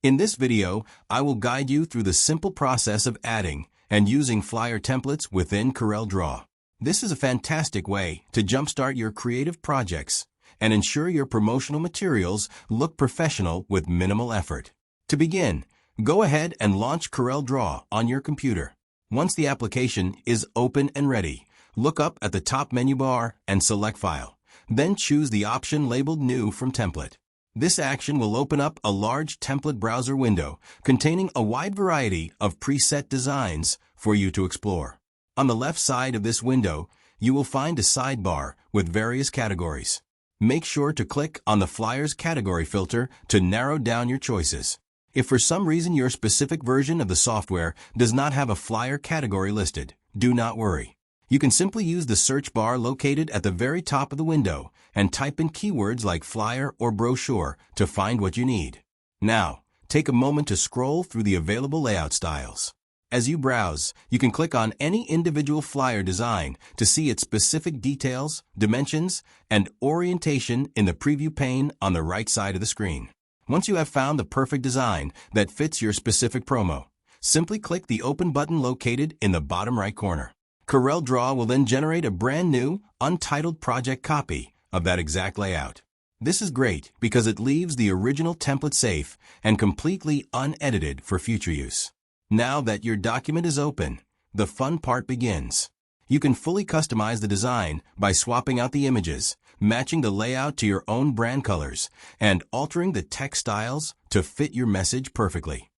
In this video, I will guide you through the simple process of adding and using flyer templates within CorelDRAW. This is a fantastic way to jumpstart your creative projects and ensure your promotional materials look professional with minimal effort. To begin, go ahead and launch CorelDRAW on your computer. Once the application is open and ready, look up at the top menu bar and select File. Then choose the option labeled New from Template. This action will open up a large template browser window containing a wide variety of preset designs for you to explore. On the left side of this window, you will find a sidebar with various categories. Make sure to click on the Flyers category filter to narrow down your choices. If for some reason your specific version of the software does not have a flyer category listed, do not worry. You can simply use the search bar located at the very top of the window and type in keywords like flyer or brochure to find what you need. Now, take a moment to scroll through the available layout styles. As you browse, you can click on any individual flyer design to see its specific details, dimensions, and orientation in the preview pane on the right side of the screen. Once you have found the perfect design that fits your specific promo, simply click the Open button located in the bottom right corner. CorelDRAW will then generate a brand new, untitled project copy of that exact layout. This is great because it leaves the original template safe and completely unedited for future use. Now that your document is open, the fun part begins. You can fully customize the design by swapping out the images, matching the layout to your own brand colors, and altering the text styles to fit your message perfectly.